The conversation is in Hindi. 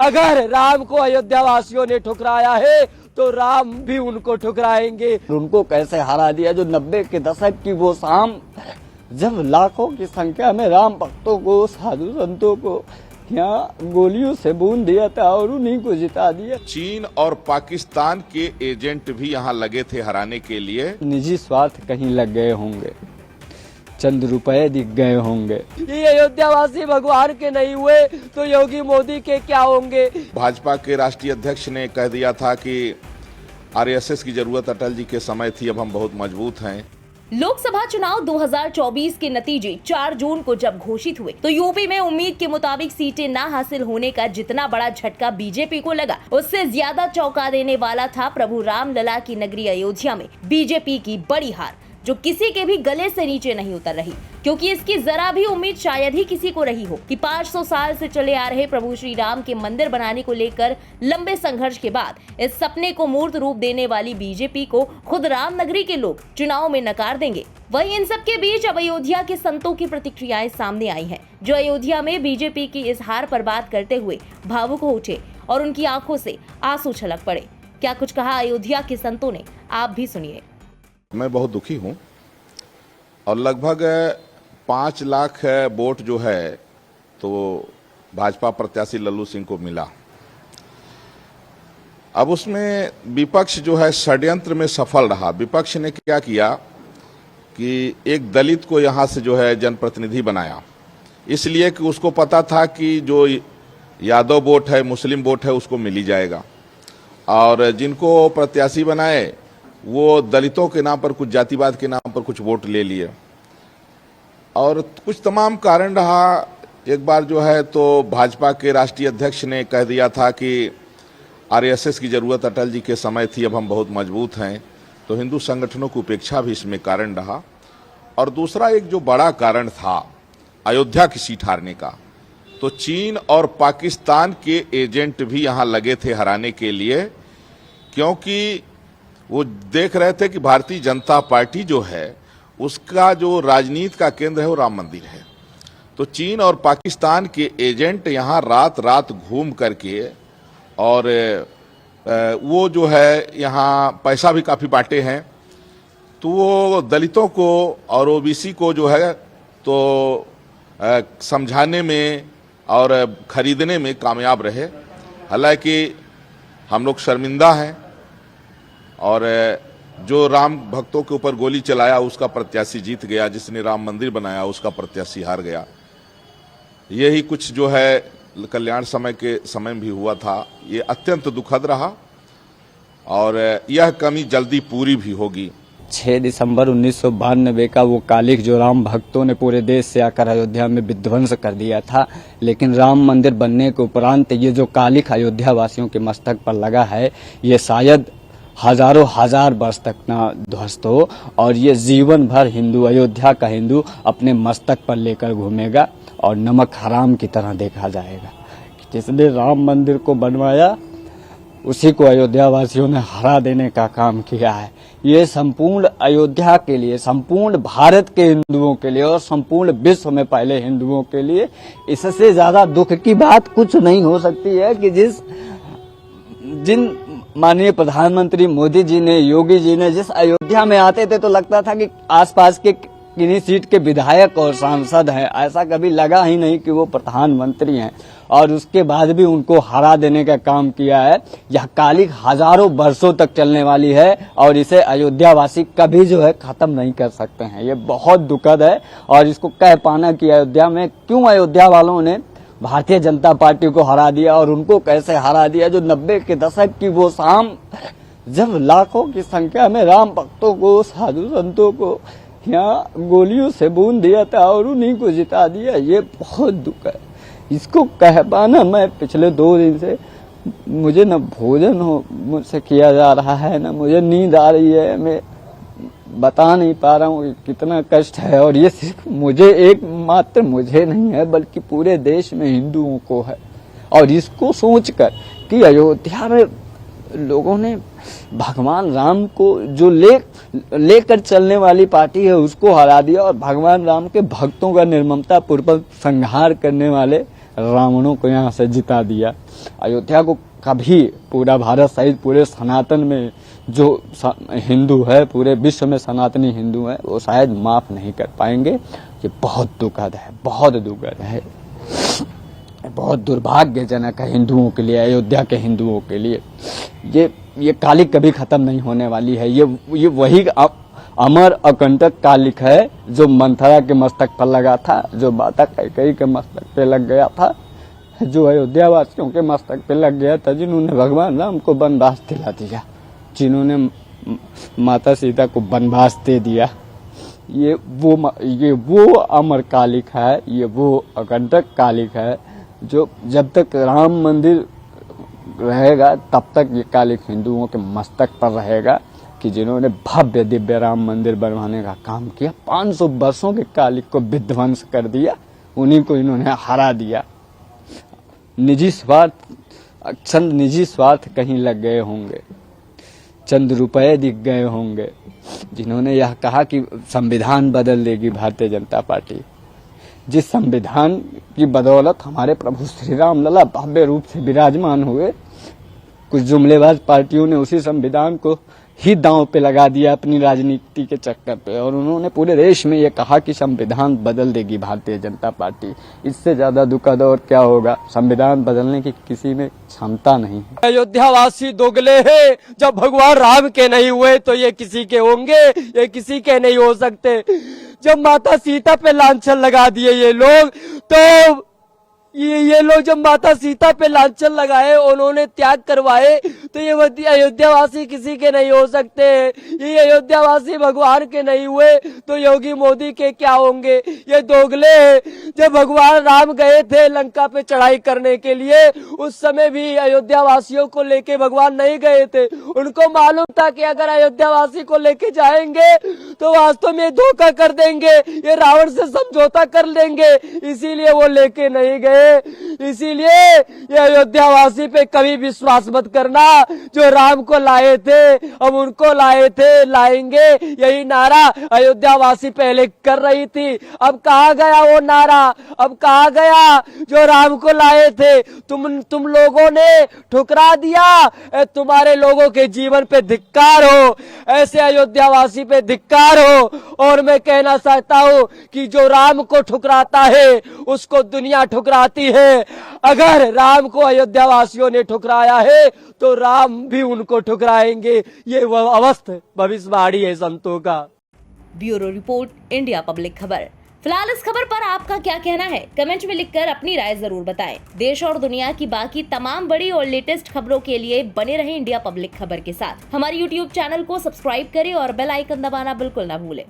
अगर राम को अयोध्या वासियों ने ठुकराया है तो राम भी उनको ठुकराएंगे। उनको कैसे हरा दिया जो 90 के दशक की वो शाम, जब लाखों की संख्या में राम भक्तों को, साधु संतों को यहाँ गोलियों से बूंद दिया था और उन्हीं को जिता दिया। चीन और पाकिस्तान के एजेंट भी यहाँ लगे थे हराने के लिए। निजी स्वार्थ कहीं लग गए होंगे, चंद रुपए दिख गए होंगे। ये अयोध्यावासी भगवान के नहीं हुए तो योगी मोदी के क्या होंगे। भाजपा के राष्ट्रीय अध्यक्ष ने कह दिया था कि आरएसएस की जरूरत अटल जी के समय थी, अब हम बहुत मजबूत हैं। लोकसभा चुनाव 2024 के नतीजे 4 जून को जब घोषित हुए तो यूपी में उम्मीद के मुताबिक सीटें ना हासिल होने का जितना बड़ा झटका बीजेपी को लगा, उससे ज्यादा चौंका देने वाला था प्रभु राम लला की नगरी अयोध्या में बीजेपी की बड़ी हार, जो किसी के भी गले से नीचे नहीं उतर रही, क्योंकि इसकी जरा भी उम्मीद शायद ही किसी को रही हो कि 500 साल से चले आ रहे प्रभु श्री राम के मंदिर बनाने को लेकर लंबे संघर्ष के बाद इस सपने को मूर्त रूप देने वाली बीजेपी को खुद राम नगरी के लोग चुनाव में नकार देंगे। वहीं इन सब के बीच अब अयोध्या के संतों की प्रतिक्रियाएं सामने आई हैं, जो अयोध्या में बीजेपी की इस हार पर बात करते हुए भावुक हो उठे और उनकी आंखों से आंसू छलक पड़े। क्या कुछ कहा अयोध्या के संतों ने, आप भी सुनिए। मैं बहुत दुखी हूं और लगभग 5 लाख वोट जो है तो भाजपा प्रत्याशी लल्लू सिंह को मिला। अब उसमें विपक्ष जो है षड्यंत्र में सफल रहा। विपक्ष ने क्या किया कि एक दलित को यहां से जो है जनप्रतिनिधि बनाया, इसलिए कि उसको पता था कि जो यादव वोट है, मुस्लिम वोट है, उसको मिल ही जाएगा, और जिनको प्रत्याशी बनाए वो दलितों के नाम पर, कुछ जातिवाद के नाम पर कुछ वोट ले लिए, और कुछ तमाम कारण रहा। एक बार जो है तो भाजपा के राष्ट्रीय अध्यक्ष ने कह दिया था कि आरएसएस की जरूरत अटल जी के समय थी, अब हम बहुत मजबूत हैं, तो हिंदू संगठनों की उपेक्षा भी इसमें कारण रहा। और दूसरा एक जो बड़ा कारण था अयोध्या की सीट हारने का, तो चीन और पाकिस्तान के एजेंट भी यहाँ लगे थे हराने के लिए, क्योंकि वो देख रहे थे कि भारतीय जनता पार्टी जो है उसका जो राजनीति का केंद्र है वो राम मंदिर है। तो चीन और पाकिस्तान के एजेंट यहाँ रात रात घूम करके और वो जो है यहाँ पैसा भी काफी बांटे हैं, तो वो दलितों को और ओबीसी को जो है तो समझाने में और खरीदने में कामयाब रहे। हालांकि हम लोग शर्मिंदा हैं, और जो राम भक्तों के ऊपर गोली चलाया उसका प्रत्याशी जीत गया, जिसने राम मंदिर बनाया उसका प्रत्याशी हार गया। यही कुछ जो है कल्याण समय के समय भी हुआ था। ये अत्यंत दुखद रहा और यह कमी जल्दी पूरी भी होगी। 6 दिसंबर 1992 का वो कालिख जो राम भक्तों ने पूरे देश से आकर अयोध्या में विध्वंस कर दिया था, लेकिन राम मंदिर बनने के उपरांत ये जो कालिख अयोध्या वासियों के मस्तक पर लगा है, ये शायद हजारों हजार वर्ष तक ना ध्वस्त हो, और ये जीवन भर हिंदू, अयोध्या का हिंदू अपने मस्तक पर लेकर घूमेगा और नमक हराम की तरह देखा जाएगा। जिसने राम मंदिर को बनवाया उसी को अयोध्या वासियों ने हरा देने का काम किया है। ये संपूर्ण अयोध्या के लिए, संपूर्ण भारत के हिंदुओं के लिए और संपूर्ण विश्व में पहले हिंदुओं के लिए इससे ज्यादा दुख की बात कुछ नहीं हो सकती है कि जिन माननीय प्रधानमंत्री मोदी जी ने, योगी जी ने जिस अयोध्या में आते थे तो लगता था कि आसपास के किन्हीं सीट के विधायक और सांसद हैं, ऐसा कभी लगा ही नहीं कि वो प्रधानमंत्री हैं, और उसके बाद भी उनको हरा देने का काम किया है। यह कालिख हजारों वर्षों तक चलने वाली है और इसे अयोध्या वासी कभी जो है खत्म नहीं कर सकते हैं। ये बहुत दुखद है, और इसको कह पाना कि अयोध्या में क्यों अयोध्या वालों ने भारतीय जनता पार्टी को हरा दिया और उनको कैसे हरा दिया, जो 90 के दशक की वो शाम, जब लाखों की संख्या में राम भक्तों को, साधु संतों को यहाँ गोलियों से बूंद दिया था और उन्हीं को जिता दिया। ये बहुत दुख है, इसको कह पाना। मैं पिछले 2 दिन से मुझे न भोजन मुझसे किया जा रहा है, न मुझे नींद आ रही है, मैं बता नहीं पा रहा हूँ कितना कष्ट है। और ये सिर्फ मुझे, एक मात्र मुझे नहीं है, बल्कि पूरे देश में हिंदुओं को है। और इसको सोचकर कि अयोध्या में लोगों ने भगवान राम को, जो लेकर चलने वाली पार्टी है, उसको हरा दिया, और भगवान राम के भक्तों का निर्ममता पूर्वक संहार करने वाले रावणों को यहाँ से जिता दिया। अयोध्या को कभी पूरा भारत सहित पूरे सनातन में जो हिंदू है, पूरे विश्व में सनातनी हिंदू है, वो शायद माफ नहीं कर पाएंगे। ये बहुत दुखद है, बहुत दुखद है, बहुत दुर्भाग्यजनक है हिंदुओं के लिए, अयोध्या के हिंदुओं के लिए। ये कालिक कभी खत्म नहीं होने वाली है। ये वही अमर अकंटक कालिक है जो मंथरा के मस्तक पर लगा था, जो माता कैकेयी के मस्तक पे लग गया था, जो अयोध्या वासियों के मस्तक पे लग गया था, जिन्होंने भगवान राम को वनवास दिला दिया, जिन्होंने माता सीता को वनवास दे दिया। ये वो अमर कालिक है, ये वो अकंटक कालिक है जो जब तक राम मंदिर रहेगा तब तक ये कालिक हिंदुओं के मस्तक पर रहेगा, कि जिन्होंने भव्य दिव्य राम मंदिर बनवाने का काम किया, 500 वर्षों के कालिक को विध्वंस कर दिया, उन्हीं को इन्होंने हरा दिया। चंद निजी स्वार्थ कहीं लग गए होंगे, चंद रुपए दिख गए होंगे, जिन्होंने यह कहा कि संविधान बदल देगी भारतीय जनता पार्टी। जिस संविधान की बदौलत हमारे प्रभु श्री राम लला भव्य रूप से विराजमान हुए, कुछ जुमलेबाज पार्टियों ने उसी संविधान को ही दांव पे लगा दिया अपनी राजनीति के चक्कर पे, और उन्होंने पूरे देश में ये कहा कि संविधान बदल देगी भारतीय जनता पार्टी। इससे ज्यादा दुखद और क्या होगा? संविधान बदलने की किसी में क्षमता नहीं है। अयोध्यावासी दोगले हैं, जब भगवान राम के नहीं हुए तो ये किसी के होंगे? ये किसी के नहीं हो सकते। जब माता सीता पे लांछन लगा दिए ये लोग, तो ये लोग जब माता सीता पे लांछन लगाए, उन्होंने त्याग करवाए, तो ये अयोध्यावासी किसी के नहीं हो सकते। ये अयोध्यावासी भगवान के नहीं हुए तो योगी मोदी के क्या होंगे? ये दोगले। जब भगवान राम गए थे लंका पे चढ़ाई करने के लिए, उस समय भी अयोध्यावासियों को लेके भगवान नहीं गए थे। उनको मालूम था कि अगर अयोध्यावासी को लेके जाएंगे तो वास्तव में धोखा कर देंगे, ये रावण से समझौता कर लेंगे, इसीलिए वो लेके नहीं गए। इसीलिए ये अयोध्यावासी पे कभी विश्वास मत करना। जो राम को लाए थे अब उनको लाए थे, लाएंगे, यही नारा अयोध्यावासी पहले कर रही थी। अब कहाँ गया वो नारा? अब कहाँ गया जो राम को लाए थे? तुम लोगों ने ठुकरा दिया। तुम्हारे लोगों के जीवन पे धिक्कार हो, ऐसे अयोध्यावासी पे धिक्कार हो। और मैं कहना चाहता हूँ कि जो राम को ठुकराता है उसको दुनिया ठुकराती है। अगर राम को अयोध्यावासियों ने ठुकराया है तो राम भी उनको ठुकराएंगे। ये वह अवस्था भविष्यवाणी है संतों का। ब्यूरो रिपोर्ट, इंडिया पब्लिक खबर। फिलहाल इस खबर पर आपका क्या कहना है? कमेंट में लिखकर अपनी राय जरूर बताएं। देश और दुनिया की बाकी तमाम बड़ी और लेटेस्ट खबरों के लिए बने रहें इंडिया पब्लिक खबर के साथ। हमारे YouTube चैनल को सब्सक्राइब करें और बेल आइकन दबाना बिल्कुल ना भूलें।